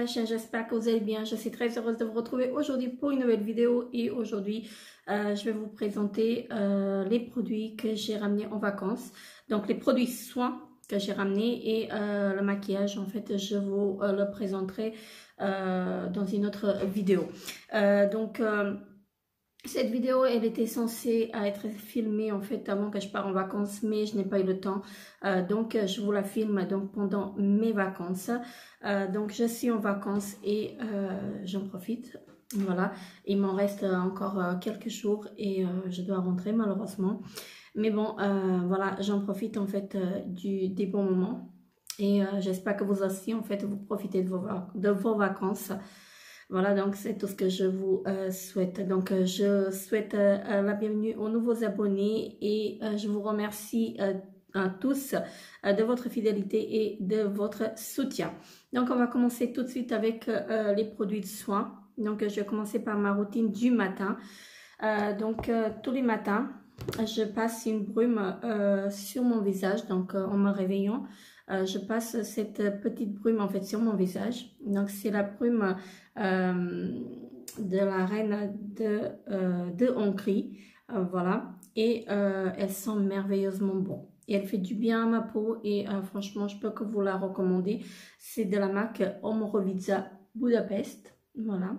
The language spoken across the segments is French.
ma chaîne, j'espère que vous allez bien. Je suis très heureuse de vous retrouver aujourd'hui pour une nouvelle vidéo et aujourd'hui je vais vous présenter les produits que j'ai ramenés en vacances. Donc les produits soins que j'ai ramenés et le maquillage, en fait je vous le présenterai dans une autre vidéo. Cette vidéo, elle était censée être filmée en fait avant que je parte en vacances, mais je n'ai pas eu le temps. Donc, je vous la filme donc pendant mes vacances. Donc, je suis en vacances et j'en profite. Voilà, il m'en reste encore quelques jours et je dois rentrer malheureusement. Mais bon, voilà, j'en profite en fait des bons moments. Et j'espère que vous aussi, en fait, vous profitez de vos vacances. Voilà, donc c'est tout ce que je vous souhaite. Donc, je souhaite la bienvenue aux nouveaux abonnés et je vous remercie à tous de votre fidélité et de votre soutien. Donc, on va commencer tout de suite avec les produits de soins. Donc, je vais commencer par ma routine du matin. Tous les matins, je passe une brume sur mon visage, donc en me réveillant. Je passe cette petite brume en fait sur mon visage. Donc c'est la brume de la reine de Hongrie, voilà. Et elle sent merveilleusement bon. Et elle fait du bien à ma peau et franchement je peux que vous la recommander. C'est de la marque Omorovica Budapest, voilà.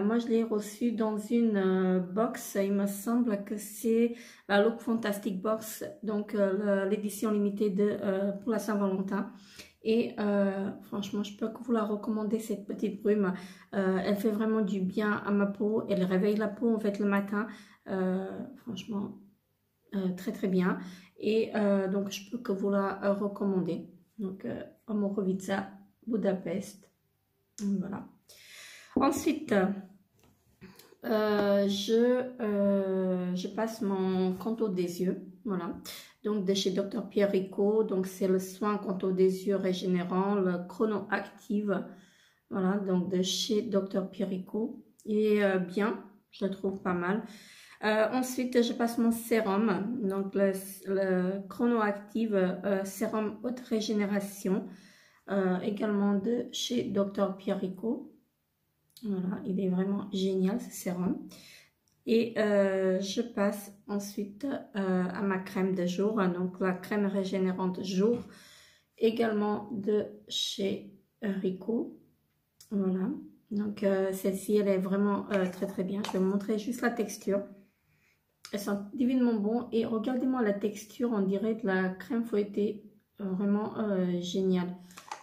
Moi, je l'ai reçu dans une box. Il me semble que c'est la Look Fantastic Box, donc l'édition limitée pour la Saint-Valentin. Et franchement, je peux que vous la recommander, cette petite brume. Elle fait vraiment du bien à ma peau. Elle réveille la peau en fait le matin. Franchement, très très bien. Et donc, je peux que vous la recommander. Donc, Omorovica Budapest. Voilà. Ensuite, je passe mon contour des yeux, voilà. Donc de chez Dr Pierrico, donc c'est le soin contour des yeux régénérant, le Chrono Active, voilà. Donc de chez Dr Pierrico, il est bien, je le trouve pas mal. Ensuite, je passe mon sérum, donc le Chrono Active sérum haute régénération, également de chez Dr Pierrico. Voilà, il est vraiment génial ce sérum. Et je passe ensuite à ma crème de jour, donc la crème régénérante jour, également de chez Rico. Voilà, donc celle-ci, elle est vraiment très très bien. Je vais vous montrer juste la texture. Elle sent divinement bon et regardez-moi la texture, on dirait de la crème fouettée, vraiment géniale.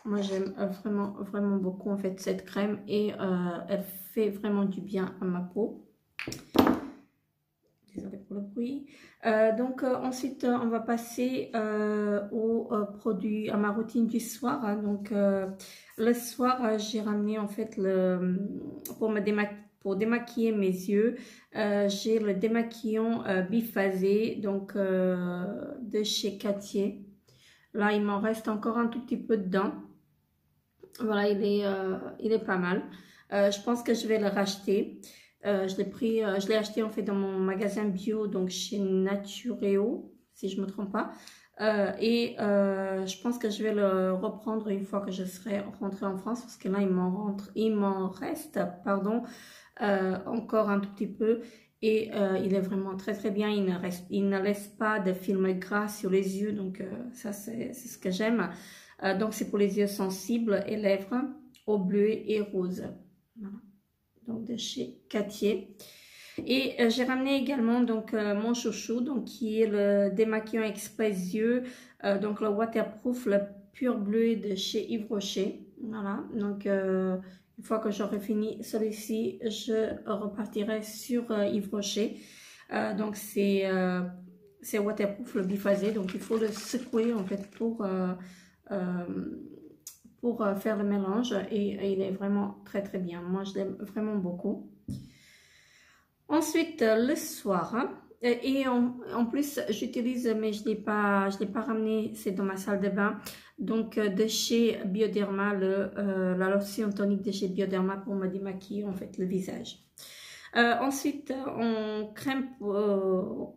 Moi, j'aime vraiment beaucoup en fait cette crème et elle fait vraiment du bien à ma peau. Désolée pour le bruit. Ensuite, on va passer aux produits, à ma routine du soir. Hein. Donc, le soir, j'ai ramené en fait pour démaquiller mes yeux. J'ai le démaquillant biphasé, donc de chez Cartier. Là, il m'en reste encore un tout petit peu dedans. Voilà, il est pas mal. Je pense que je vais le racheter. Je l'ai acheté en fait dans mon magasin bio, donc chez Natureo, si je me trompe pas. Je pense que je vais le reprendre une fois que je serai rentrée en France, parce que là, il m'en reste, pardon, encore un tout petit peu. Et il est vraiment très très bien. Il ne laisse pas de film gras sur les yeux, donc ça c'est ce que j'aime. Donc c'est pour les yeux sensibles et lèvres au bleu et rose. Voilà. Donc de chez Cartier. Et j'ai ramené également donc mon chouchou, donc qui est le démaquillant express yeux, donc le waterproof, le pur bleu de chez Yves Rocher. Voilà. Donc une fois que j'aurai fini celui-ci, je repartirai sur Yves Rocher. Donc c'est waterproof, le biphasé, donc il faut le secouer en fait pour faire le mélange et il est vraiment très très bien. Moi je l'aime vraiment beaucoup. Ensuite le soir, hein, et en plus j'utilise, mais je l'ai pas ramené, c'est dans ma salle de bain, donc de chez Bioderma, la lotion tonique de chez Bioderma pour me démaquiller en fait le visage. Ensuite en crème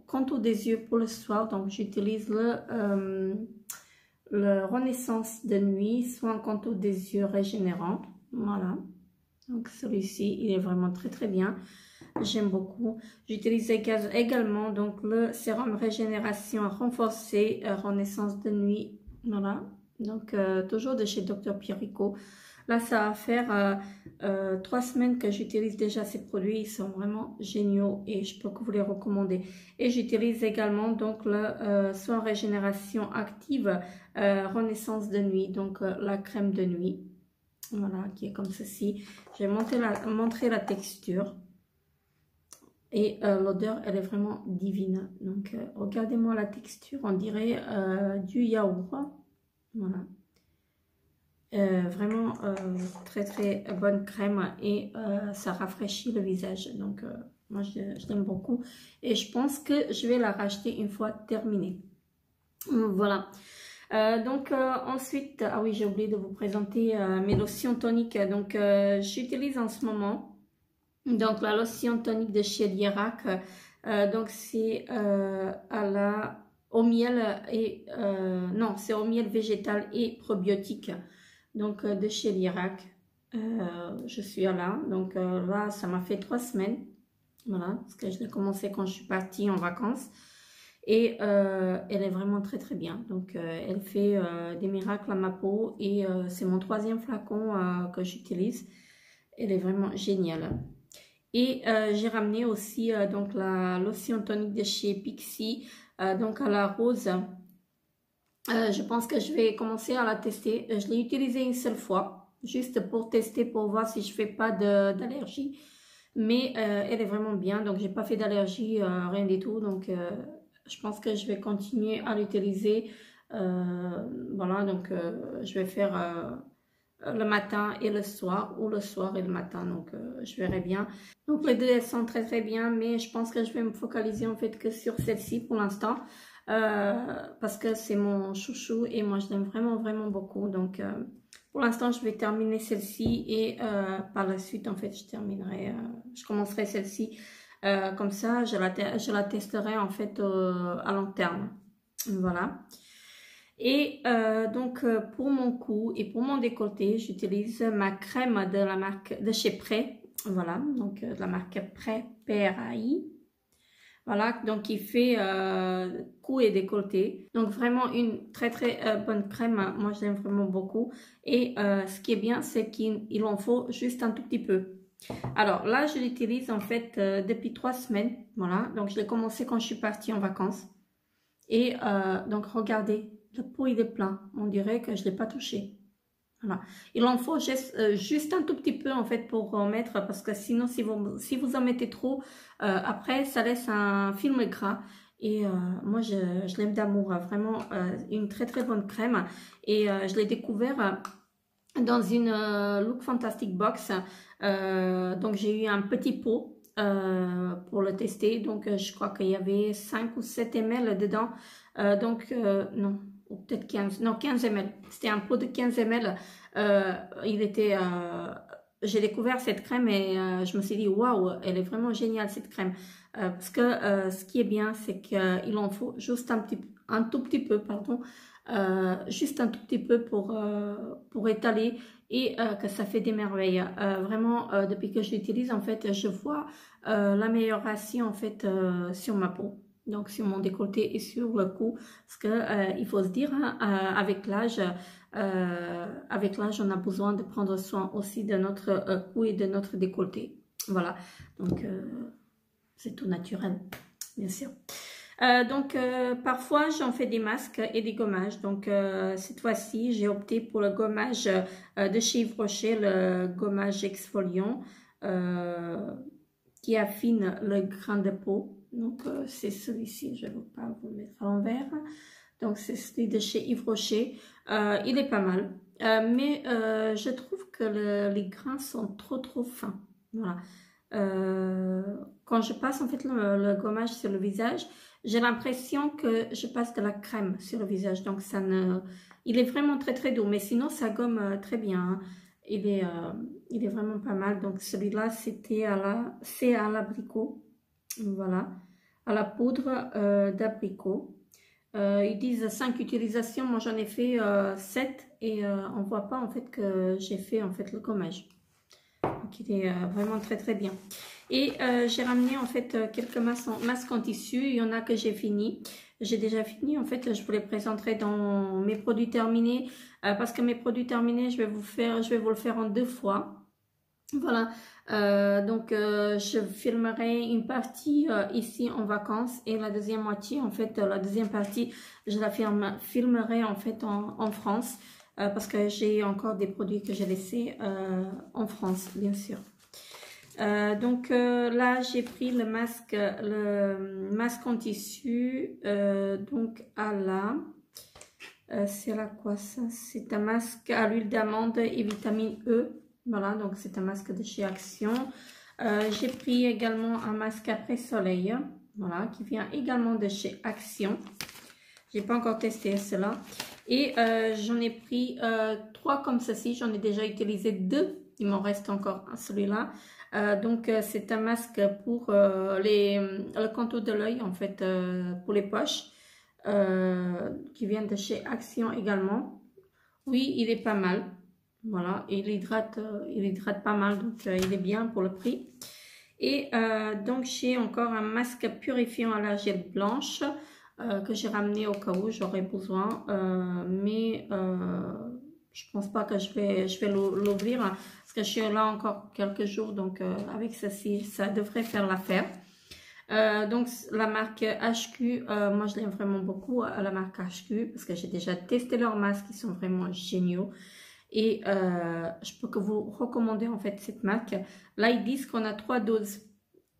contour des yeux pour le soir, donc j'utilise le Renaissance de nuit, soin contour des yeux régénérant. Voilà. Donc celui-ci, il est vraiment très très bien. J'aime beaucoup. J'utilise également donc le sérum régénération renforcée, renaissance de nuit. Voilà. Donc toujours de chez Dr Pierrico. Là, ça va faire 3 semaines que j'utilise déjà ces produits. Ils sont vraiment géniaux et je peux que vous les recommander. Et j'utilise également donc le soin régénération active renaissance de nuit. Donc la crème de nuit. Voilà, qui est comme ceci. Je vais montrer la texture. Et l'odeur, elle est vraiment divine. Donc, regardez-moi la texture. On dirait du yaourt. Voilà. Vraiment très très bonne crème et ça rafraîchit le visage. Donc, moi, je l'aime beaucoup. Et je pense que je vais la racheter une fois terminée. Voilà. Ensuite, ah oui, j'ai oublié de vous présenter mes lotions toniques. Donc, j'utilise en ce moment donc la lotion tonique de chez Lierac. Donc, c'est au miel et non, c'est au miel végétal et probiotique. Donc, de chez Lierac. Je suis là. Donc, là, ça m'a fait 3 semaines. Voilà, parce que je l'ai commencé quand je suis partie en vacances. Et elle est vraiment très très bien. Donc elle fait des miracles à ma peau et c'est mon 3e flacon que j'utilise. Elle est vraiment géniale. Et j'ai ramené aussi donc la lotion tonique de chez Pixi, donc à la rose. Je pense que je vais commencer à la tester. Je l'ai utilisée une seule fois, juste pour tester, pour voir si je fais pas d'allergie. Mais elle est vraiment bien, donc j'ai pas fait d'allergie, rien du tout. Donc je pense que je vais continuer à l'utiliser. Voilà, donc je vais faire le matin et le soir, ou le soir et le matin, donc je verrai bien. Donc les deux, elles sont très très bien, mais je pense que je vais me focaliser en fait que sur celle-ci pour l'instant. Parce que c'est mon chouchou et moi je l'aime vraiment vraiment beaucoup. Donc pour l'instant je vais terminer celle-ci et par la suite en fait je commencerai celle-ci. Comme ça, je la testerai en fait à long terme. Voilà. Et pour mon cou et pour mon décolleté, j'utilise ma crème de la marque de chez Pré. Voilà, donc de la marque Pré PRAI. Voilà, donc il fait cou et décolleté. Donc vraiment une très très bonne crème. Moi, je l'aime vraiment beaucoup. Et ce qui est bien, c'est qu'il en faut juste un tout petit peu. Alors là, je l'utilise en fait depuis 3 semaines. Voilà, donc je l'ai commencé quand je suis partie en vacances. Et donc regardez, le pot il est plein. On dirait que je ne l'ai pas touché. Voilà. Il en faut juste un tout petit peu en fait pour en mettre parce que sinon si vous en mettez trop, après ça laisse un film gras. Et moi je l'aime d'amour. Vraiment une très très bonne crème. Et je l'ai découvert dans une Look Fantastic Box. Donc j'ai eu un petit pot pour le tester. Donc je crois qu'il y avait 5 ou 7 ml dedans. Non, ou peut-être 15. Non, 15 ml. C'était un pot de 15 ml. J'ai découvert cette crème et je me suis dit waouh, elle est vraiment géniale cette crème. Parce que ce qui est bien, c'est qu'il en faut juste un tout petit peu, pardon. Juste un tout petit peu pour étaler et que ça fait des merveilles. Vraiment, depuis que je l'utilise, en fait, je vois l'amélioration en fait sur ma peau. Donc sur mon décolleté et sur le cou. Parce que il faut se dire, hein, avec l'âge, on a besoin de prendre soin aussi de notre cou et de notre décolleté. Voilà. Donc c'est tout naturel, bien sûr. Parfois j'en fais des masques et des gommages. Donc cette fois-ci j'ai opté pour le gommage de chez Yves Rocher, le gommage exfoliant qui affine le grain de peau. Donc c'est celui-ci, je ne vais pas vous le mettre à l'envers. Donc c'est celui de chez Yves Rocher. Il est pas mal, mais je trouve que les grains sont trop fins. Voilà. Quand je passe en fait le gommage sur le visage, j'ai l'impression que je passe de la crème sur le visage. Donc il est vraiment très doux, mais sinon ça gomme très bien. Hein. Il est vraiment pas mal. Donc celui-là c'est à l'abricot. Voilà, à la poudre d'abricot. ils disent 5 utilisations, moi j'en ai fait 7 et on voit pas en fait que j'ai fait en fait le gommage. Donc il est vraiment très très bien. Et j'ai ramené en fait quelques masques en tissu, il y en a que j'ai fini. J'ai déjà fini, en fait je vous les présenterai dans mes produits terminés parce que mes produits terminés je vais vous le faire en 2 fois. Voilà, donc je filmerai une partie ici en vacances et la deuxième moitié, en fait, la deuxième partie, je la filmerai en fait en France parce que j'ai encore des produits que j'ai laissés en France, bien sûr. Donc là, j'ai pris le masque en tissu, donc à la... c'est là quoi ça? C'est un masque à l'huile d'amande et vitamine E. Voilà, donc c'est un masque de chez Action. J'ai pris également un masque après soleil, voilà, qui vient également de chez Action. J'ai pas encore testé cela. Et j'en ai pris 3 comme ceci. J'en ai déjà utilisé 2. Il m'en reste encore celui-là. Donc c'est un masque pour le contour de l'œil, en fait, pour les poches, qui vient de chez Action également. Oui, il est pas mal. Voilà, il hydrate pas mal, donc il est bien pour le prix. Et donc j'ai encore un masque purifiant à l'argile blanche que j'ai ramené au cas où j'aurais besoin, mais je pense pas que je vais l'ouvrir parce que je suis là encore quelques jours, donc avec ceci ça devrait faire l'affaire. Donc la marque HQ, moi je l'aime vraiment beaucoup, la marque HQ, parce que j'ai déjà testé leurs masques, ils sont vraiment géniaux. Et je peux que vous recommander en fait cette marque. Là ils disent qu'on a 3 doses,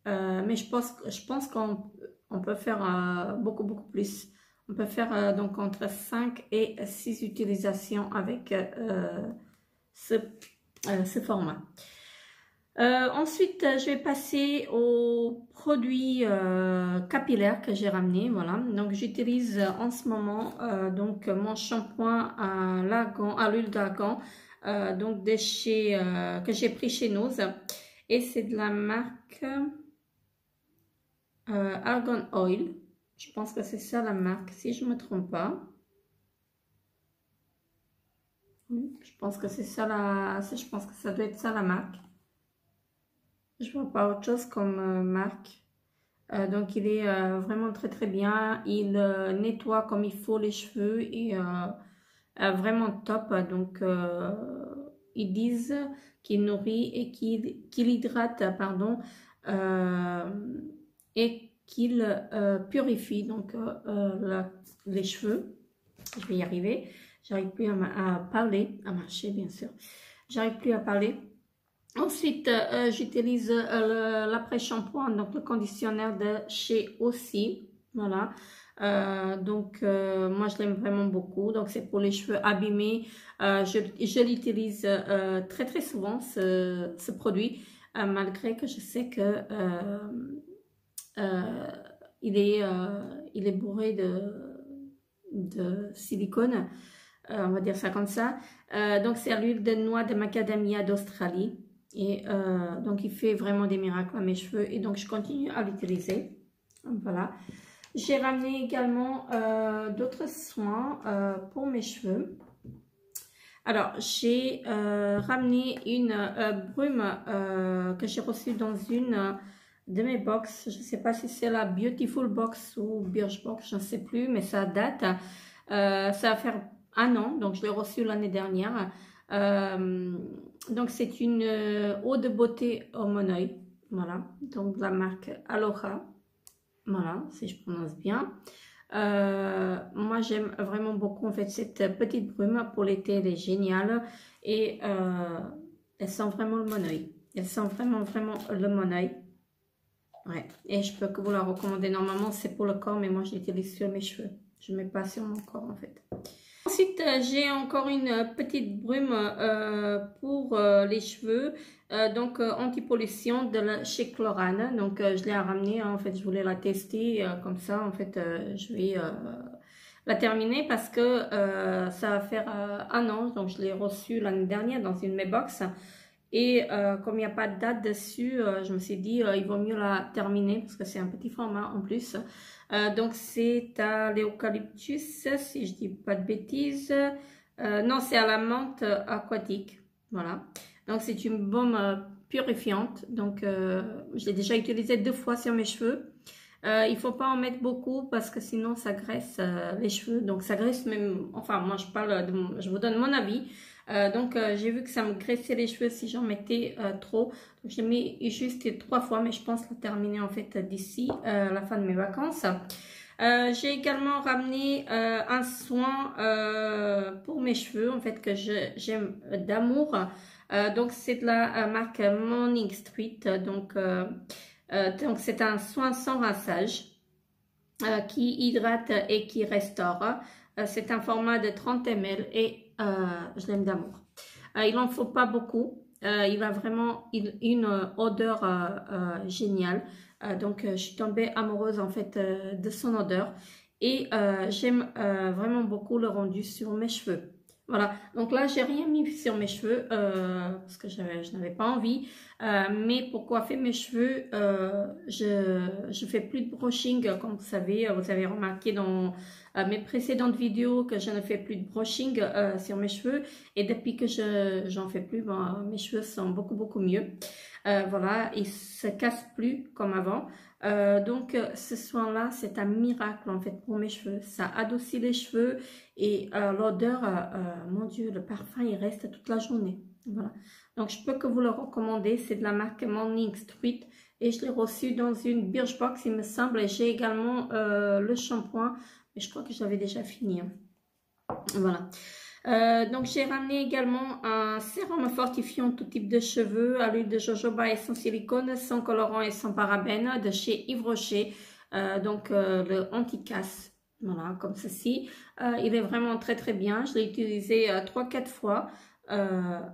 mais je pense qu'on peut faire beaucoup plus. On peut faire donc entre 5 et 6 utilisations avec ce format. Ensuite, je vais passer aux produits capillaires que j'ai ramenés. Voilà, donc j'utilise en ce moment donc mon shampoing à l'huile d'argan, donc que j'ai pris chez Nose, et c'est de la marque Argan Oil. Je pense que c'est ça la marque, si je me trompe pas. Oui, je pense que c'est ça je pense que ça doit être ça la marque. Je vois pas autre chose comme marque. Donc il est vraiment très bien. Il nettoie comme il faut les cheveux et vraiment top. Donc ils disent qu'il nourrit et qu'il hydrate, pardon, et qu'il purifie donc les cheveux. Je vais y arriver. J'arrive plus à parler, à marcher bien sûr. J'arrive plus à parler. Ensuite, j'utilise l'après-shampoing, donc le conditionnaire de chez Aussi. Voilà. Donc, moi, je l'aime vraiment beaucoup. Donc, c'est pour les cheveux abîmés. Je l'utilise très souvent, ce produit, malgré que je sais que il est bourré de silicone. On va dire ça comme ça. Donc, c'est à l'huile de noix de macadamia d'Australie. Et donc il fait vraiment des miracles à mes cheveux et donc je continue à l'utiliser. Voilà, j'ai ramené également d'autres soins pour mes cheveux. Alors j'ai ramené une brume que j'ai reçue dans une de mes box. Je ne sais pas si c'est la Beautiful Box ou Birchbox, je ne sais plus, mais ça date. Ça va faire 1 an, donc je l'ai reçue l'année dernière. Donc c'est une eau de beauté au monoeil, voilà, donc de la marque Aloha, voilà, si je prononce bien. Moi j'aime vraiment beaucoup en fait cette petite brume pour l'été, elle est géniale et elle sent vraiment le monoeil, elle sent vraiment le monoeil. Ouais, et je peux que vous la recommander. Normalement c'est pour le corps, mais moi je l'utilise sur mes cheveux, je ne mets pas sur mon corps en fait. Ensuite, j'ai encore une petite brume pour les cheveux, donc anti-pollution chez Chlorane. Donc, je l'ai ramenée, hein, en fait, je voulais la tester comme ça. En fait, je vais la terminer parce que ça va faire 1 an. Donc, je l'ai reçue l'année dernière dans une de mes box. Et comme il n'y a pas de date dessus, je me suis dit il vaut mieux la terminer parce que c'est un petit format en plus. Donc c'est à l'eucalyptus, si je dis pas de bêtises. Non, c'est à la menthe aquatique. Voilà. Donc c'est une baume purifiante. Donc je l'ai déjà utilisé 2 fois sur mes cheveux. Il faut pas en mettre beaucoup parce que sinon ça graisse les cheveux. Donc ça graisse même, enfin moi je vous donne mon avis. Donc j'ai vu que ça me graissait les cheveux si j'en mettais trop. Donc j'ai mis juste 3 fois, mais je pense la terminer en fait d'ici la fin de mes vacances. J'ai également ramené un soin pour mes cheveux en fait que j'aime d'amour. Donc c'est de la marque Morning Street. Donc c'est un soin sans rinçage qui hydrate et qui restaure. C'est un format de 30 ml et je l'aime d'amour. Il n'en faut pas beaucoup. Il a vraiment une odeur géniale. Donc je suis tombée amoureuse en fait de son odeur et j'aime vraiment beaucoup le rendu sur mes cheveux. Voilà, donc là j'ai rien mis sur mes cheveux parce que je n'avais pas envie, mais pour coiffer mes cheveux, je fais plus de brushing comme vous savez remarqué dans mes précédentes vidéos que je ne fais plus de brushing sur mes cheveux, et depuis que j'en fais plus, bon, mes cheveux sont beaucoup mieux. Voilà, ils se cassent plus comme avant. Donc ce soin là c'est un miracle en fait pour mes cheveux, ça adoucit les cheveux et l'odeur, mon Dieu, le parfum il reste toute la journée. Voilà, donc je peux que vous le recommander. C'est de la marque Morning Street et je l'ai reçu dans une Birchbox il me semble, et j'ai également le shampoing, mais je crois que j'avais déjà fini. Voilà. Donc j'ai ramené également un sérum fortifiant tout type de cheveux à l'huile de jojoba et sans silicone, sans colorant et sans parabènes, de chez Yves Rocher. Le anti-casse, voilà, comme ceci. Il est vraiment très bien. Je l'ai utilisé 3-4 fois.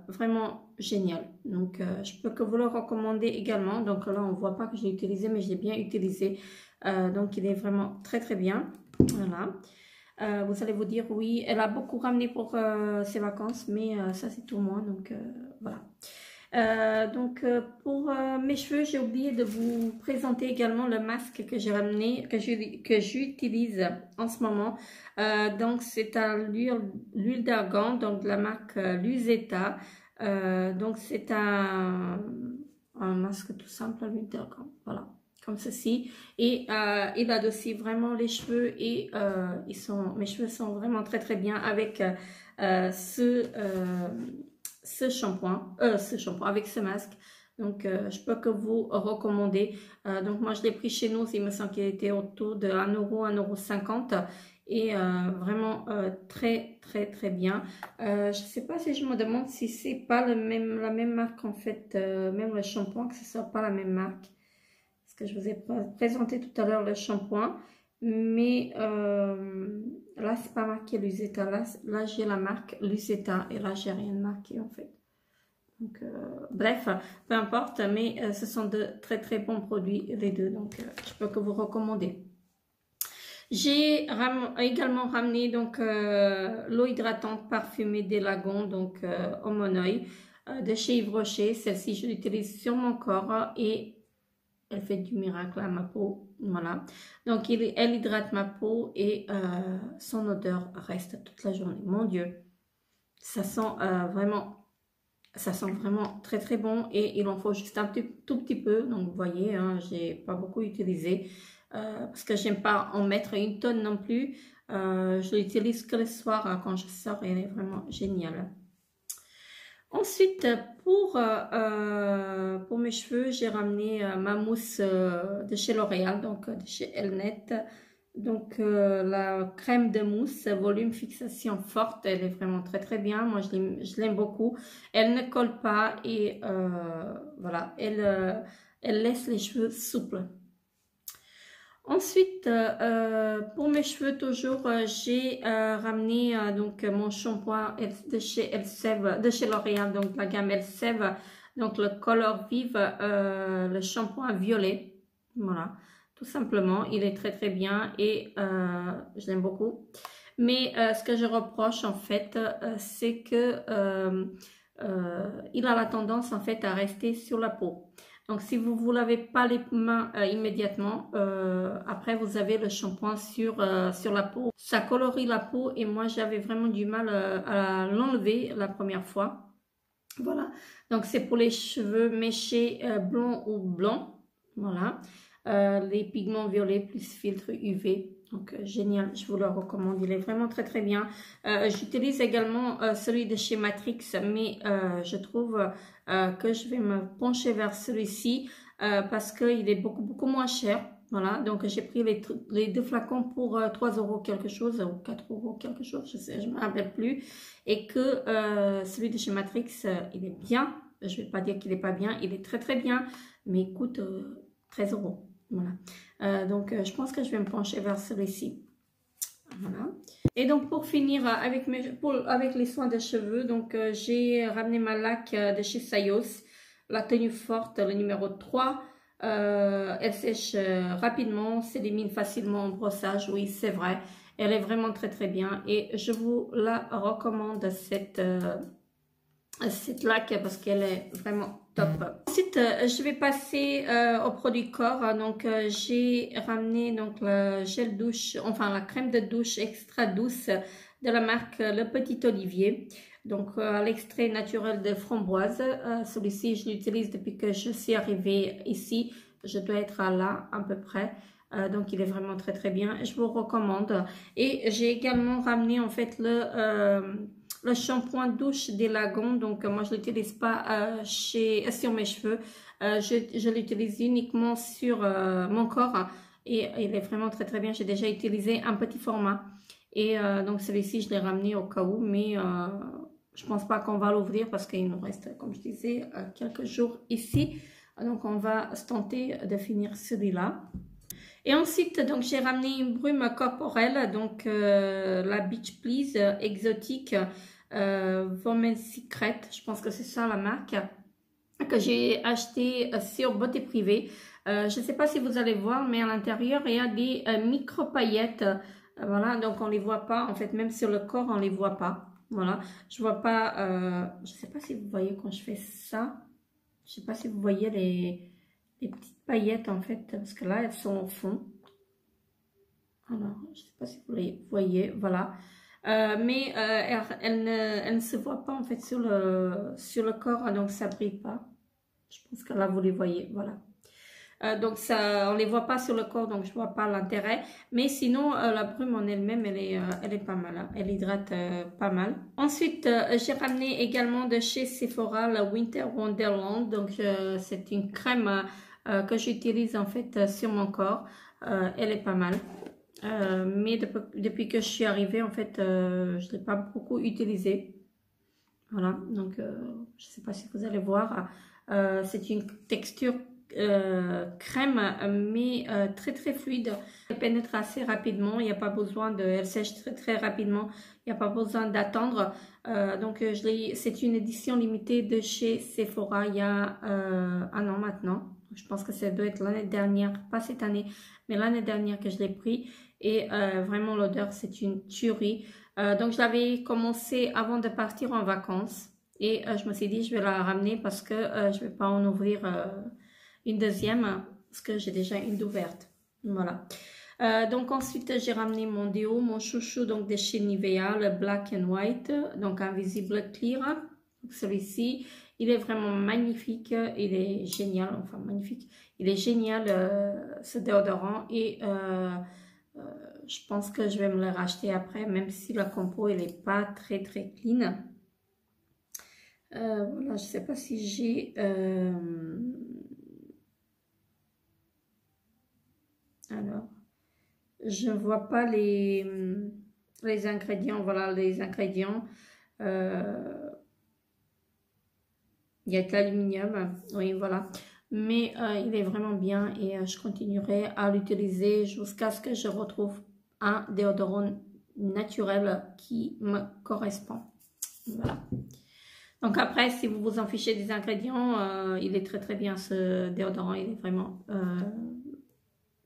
Vraiment génial. Donc je peux que vous le recommander également. Donc là on voit pas que je l'ai utilisé, mais je l'ai bien utilisé. Donc il est vraiment très bien. Voilà. Vous allez vous dire oui, elle a beaucoup ramené pour ses vacances, mais ça c'est tout moi, donc voilà. Pour mes cheveux, j'ai oublié de vous présenter également le masque que j'ai ramené, que j'utilise en ce moment. Donc c'est à l'huile d'argan, donc de la marque Luzeta. Donc c'est un masque tout simple à l'huile d'argan, voilà, comme ceci, et il adoucit vraiment les cheveux, et mes cheveux sont vraiment très bien avec ce shampoing, avec ce masque. Donc je peux que vous recommander. Donc moi je l'ai pris chez nous, il me semble qu'il était autour de 1 euro, 1,50 €, et vraiment très bien. Je sais pas si je me demande si c'est pas la même marque en fait, même le shampoing, que ce soit pas la même marque. Que je vous ai présenté tout à l'heure le shampoing, mais là c'est pas marqué Luzeta, là j'ai la marque Luzeta et là j'ai rien marqué en fait. Donc bref, peu importe, mais ce sont de très bons produits les deux, donc je peux que vous recommander. J'ai également ramené donc l'eau hydratante parfumée des lagons, donc au Moneuil, de chez Yves Rocher. Celle-ci je l'utilise sur mon corps et elle fait du miracle à ma peau. Voilà, donc elle hydrate ma peau et son odeur reste toute la journée. Mon Dieu, ça sent vraiment très bon, et il en faut juste un tout petit peu. Donc vous voyez, hein, j'ai pas beaucoup utilisé parce que j'aime pas en mettre une tonne non plus. Je l'utilise que le soir quand je sors, et elle est vraiment géniale. Ensuite, pour mes cheveux, j'ai ramené ma mousse de chez L'Oréal, donc de chez Elnet. Donc la crème de mousse volume fixation forte, elle est vraiment très bien. Moi je l'aime beaucoup. Elle ne colle pas, et voilà, elle laisse les cheveux souples. Ensuite, pour mes cheveux toujours, j'ai ramené donc mon shampoing de chez Elseve, de chez L'Oréal, donc la gamme Elseve, donc le Color Vive, le shampoing violet. Voilà, tout simplement, il est très bien, et je l'aime beaucoup. Mais ce que je reproche en fait, c'est que il a la tendance en fait à rester sur la peau. Donc si vous ne vous lavez pas les mains immédiatement, après vous avez le shampoing sur la peau. Ça colorie la peau et moi j'avais vraiment du mal à l'enlever la première fois. Voilà, donc c'est pour les cheveux méchés blonds ou blancs. Voilà, les pigments violets plus filtre UV. Donc génial, je vous le recommande, il est vraiment très très bien. J'utilise également celui de chez Matrix, mais je trouve que je vais me pencher vers celui-ci parce qu'il est beaucoup moins cher. Voilà, donc j'ai pris les 2 flacons pour 3 € quelque chose, ou 4 € quelque chose, je ne me rappelle plus. Et que celui de chez Matrix, il est bien. Je ne vais pas dire qu'il n'est pas bien, il est très très bien, mais il coûte 13 €. Voilà. Donc je pense que je vais me pencher vers celui-ci. Voilà. Et donc pour finir avec les soins de cheveux, donc j'ai ramené ma laque de chez Sayos, la tenue forte, le numéro 3. Elle sèche rapidement, s'élimine facilement en brossage, oui c'est vrai. Elle est vraiment très très bien et je vous la recommande cette laque parce qu'elle est vraiment top. Ensuite, je vais passer au produit corps. Donc, j'ai ramené donc le gel douche, enfin la crème de douche extra douce de la marque Le Petit Olivier. Donc, l'extrait naturel de framboise. Celui-ci, je l'utilise depuis que je suis arrivée ici. Je dois être là à peu près. Donc, il est vraiment très très bien. Je vous recommande. Et j'ai également ramené en fait le shampoing douche des Lagons. Donc, moi, je ne l'utilise pas sur mes cheveux. Je l'utilise uniquement sur mon corps. Et il est vraiment très très bien. J'ai déjà utilisé un petit format. Et donc, celui-ci, je l'ai ramené au cas où. Mais je ne pense pas qu'on va l'ouvrir parce qu'il nous reste, comme je disais, quelques jours ici. Donc, on va se tenter de finir celui-là. Et ensuite, donc j'ai ramené une brume corporelle, donc la Beach Please exotique Women's Secret, je pense que c'est ça la marque, que j'ai acheté sur Beauté Privée. Je ne sais pas si vous allez voir, mais à l'intérieur, il y a des micro-paillettes. Voilà, donc on ne les voit pas, en fait, même sur le corps, on ne les voit pas. Voilà, je vois pas, je ne sais pas si vous voyez quand je fais ça. Je ne sais pas si vous voyez les petites paillettes en fait, parce que là elles sont au fond. Alors, je ne sais pas si vous les voyez, voilà. Mais elles ne se voient pas en fait sur le corps, donc ça ne brille pas. Je pense que là vous les voyez, voilà. Donc ça, on ne les voit pas sur le corps, donc je ne vois pas l'intérêt. Mais sinon, la brume en elle-même, elle est pas mal. Hein. Elle hydrate pas mal. Ensuite, j'ai ramené également de chez Sephora la Winter Wonderland. Donc c'est une crème que j'utilise en fait sur mon corps. Elle est pas mal. Mais depuis que je suis arrivée, en fait, je ne l'ai pas beaucoup utilisée. Voilà, donc je ne sais pas si vous allez voir. C'est une texture crème mais très très fluide. Elle pénètre assez rapidement, il n'y a pas besoin elle sèche très très rapidement, il n'y a pas besoin d'attendre. Donc c'est une édition limitée de chez Sephora il y a 1 an maintenant. Je pense que ça doit être l'année dernière, pas cette année, mais l'année dernière que je l'ai pris. Et vraiment l'odeur c'est une tuerie. Donc je l'avais commencé avant de partir en vacances. Et je me suis dit je vais la ramener parce que je ne vais pas en ouvrir une deuxième parce que j'ai déjà une d'ouverte. Voilà. Donc ensuite j'ai ramené mon déo, mon chouchou donc de chez Nivea, le Black and White, donc invisible clear. Celui-ci, il est vraiment magnifique, il est génial, enfin magnifique. Il est génial ce déodorant et je pense que je vais me le racheter après, même si la compo elle n'est pas très très clean. Voilà, je ne sais pas si j'ai alors, je ne vois pas les ingrédients. Voilà, les ingrédients. Il y a de l'aluminium. Oui, voilà. Mais il est vraiment bien et je continuerai à l'utiliser jusqu'à ce que je retrouve un déodorant naturel qui me correspond. Voilà. Donc après, si vous vous en fichez des ingrédients, il est très très bien ce déodorant. Il est vraiment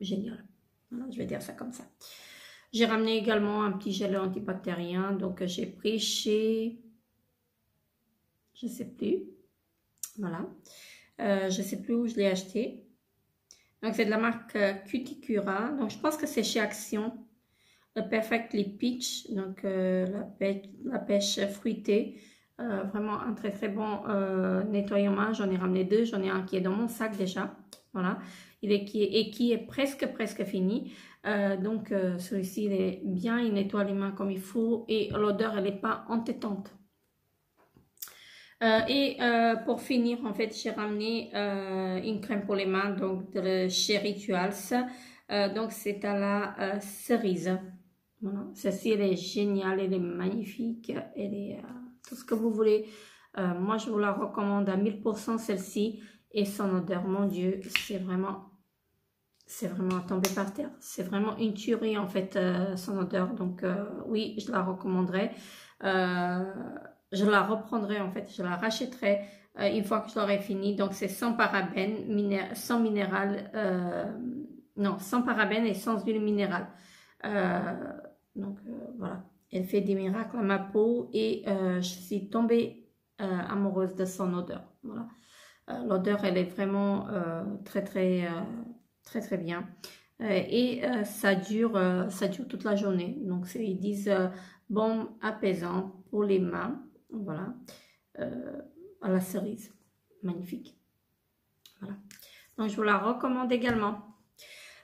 génial. Voilà, je vais dire ça comme ça. J'ai ramené également un petit gel antibactérien. Donc j'ai pris chez... je ne sais plus. Voilà. Je ne sais plus où je l'ai acheté. Donc, c'est de la marque Cuticura. Donc, je pense que c'est chez Action. Le Perfectly Peach. Donc, la pêche fruitée. Vraiment un très très bon nettoyant. J'en ai ramené 2. J'en ai un qui est dans mon sac déjà. Voilà. Qui est presque fini. Donc, celui-ci, il est bien. Il nettoie les mains comme il faut. Et l'odeur, elle n'est pas entêtante. Pour finir, en fait, j'ai ramené une crème pour les mains, donc de chez Rituals. Donc, c'est à la cerise. Voilà. Celle-ci, elle est géniale, elle est magnifique, elle est tout ce que vous voulez. Moi, je vous la recommande à 1000% celle-ci. Et son odeur, mon Dieu, c'est vraiment à tomber par terre. C'est vraiment une tuerie, en fait, son odeur. Donc, oui, je la recommanderais. Je la reprendrai en fait, je la rachèterai une fois que je l'aurai fini. Donc c'est sans parabènes, sans minéral, non, sans parabènes et sans huile minérale. Voilà, elle fait des miracles à ma peau et je suis tombée amoureuse de son odeur. Voilà, l'odeur elle est vraiment très bien. Ça dure toute la journée. Donc ils disent baume apaisant pour les mains. Voilà, à la cerise, magnifique. Voilà, donc je vous la recommande également.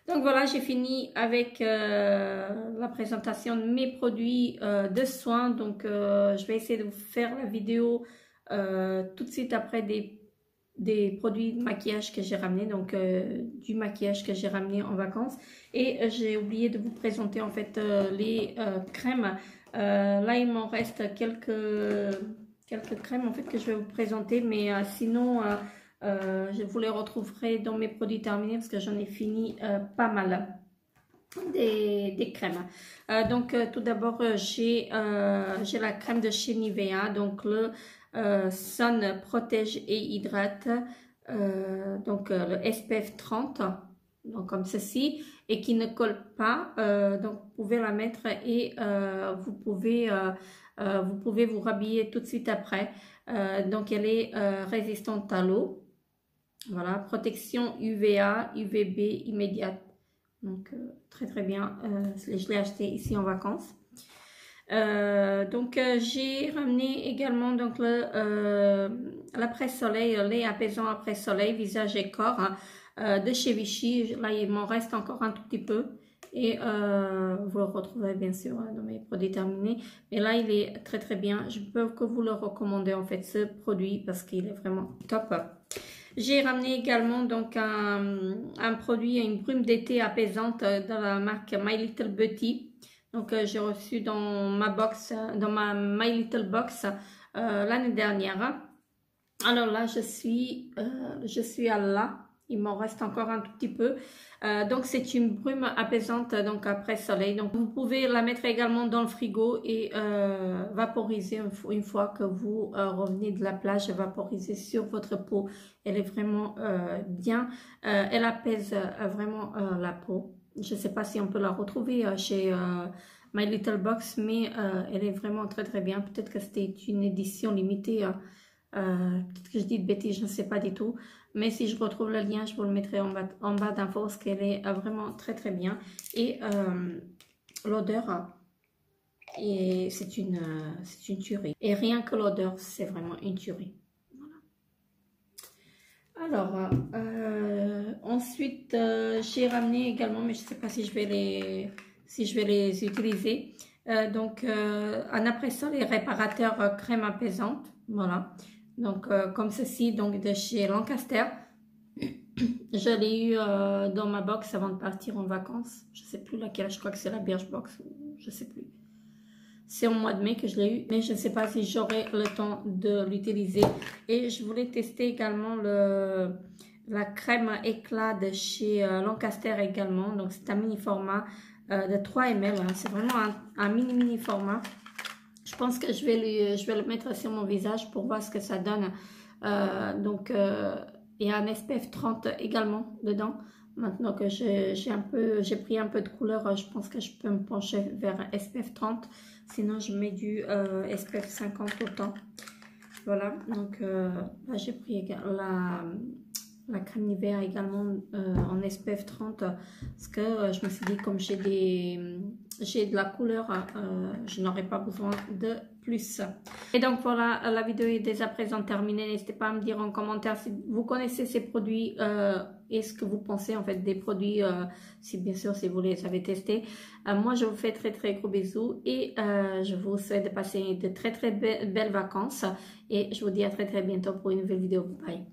Donc voilà, j'ai fini avec la présentation de mes produits de soins. Donc je vais essayer de vous faire la vidéo tout de suite après des produits de maquillage que j'ai ramené, donc du maquillage que j'ai ramené en vacances. Et j'ai oublié de vous présenter en fait les crèmes. Là il m'en reste quelques crèmes en fait que je vais vous présenter, mais sinon je vous les retrouverai dans mes produits terminés parce que j'en ai fini pas mal des crèmes. Donc tout d'abord j'ai la crème de chez Nivea, donc le Sun protège et hydrate, donc le SPF 30, donc comme ceci, et qui ne colle pas. Donc vous pouvez la mettre et vous pouvez vous rhabiller tout de suite après. Donc elle est résistante à l'eau. Voilà, protection UVA, UVB immédiate. Donc très bien. Je l'ai acheté ici en vacances. J'ai ramené également donc l'après-soleil, lait apaisant après-soleil, visage et corps, hein, de chez Vichy. Là, il m'en reste encore un tout petit peu. Et vous le retrouverez bien sûr dans mes produits terminés. Mais là, il est très bien. Je peux que vous le recommander en fait ce produit parce qu'il est vraiment top. J'ai ramené également donc un produit, une brume d'été apaisante de la marque My Little Beauty. Donc j'ai reçu dans ma box, dans ma My Little Box l'année dernière. Alors là, je suis à là. Il m'en reste encore un tout petit peu. Donc c'est une brume apaisante donc après soleil. Donc vous pouvez la mettre également dans le frigo et vaporiser une fois que vous revenez de la plage, vaporiser sur votre peau. Elle est vraiment bien. Elle apaise vraiment la peau. Je ne sais pas si on peut la retrouver chez My Little Box, mais elle est vraiment très bien. Peut-être que c'était une édition limitée. Peut-être que je dis de bêtises, je ne sais pas du tout. Mais si je retrouve le lien, je vous le mettrai en bas d'infos parce qu'elle est vraiment très bien. Et l'odeur, c'est une tuerie. Et rien que l'odeur, c'est vraiment une tuerie. Voilà. Alors, ensuite, j'ai ramené également, mais je ne sais pas si je vais les utiliser. Un après-sol et réparateur crème apaisante. Voilà. Donc, comme ceci, donc de chez Lancaster. Je l'ai eu dans ma box avant de partir en vacances. Je ne sais plus laquelle, je crois que c'est la Birchbox. Je ne sais plus. C'est au mois de mai que je l'ai eu, mais je ne sais pas si j'aurai le temps de l'utiliser. Et je voulais tester également la crème éclat de chez Lancaster également. Donc, c'est un mini format de 3 ml. Hein. C'est vraiment un mini format. Je pense que je vais le mettre sur mon visage pour voir ce que ça donne. Il y a un SPF 30 également dedans. Maintenant que j'ai pris un peu de couleur, je pense que je peux me pencher vers SPF 30. Sinon, je mets du SPF 50 autant. voilà, donc là j'ai pris la crème Nivea également en SPF 30 parce que je me suis dit comme j'ai de la couleur, je n'aurai pas besoin de plus. Et donc voilà, la vidéo est déjà présent terminée. N'hésitez pas à me dire en commentaire si vous connaissez ces produits et ce que vous pensez en fait des produits, si bien sûr si vous les avez testés. Moi je vous fais très gros bisous et je vous souhaite de passer de très belles vacances et je vous dis à très bientôt pour une nouvelle vidéo. Bye.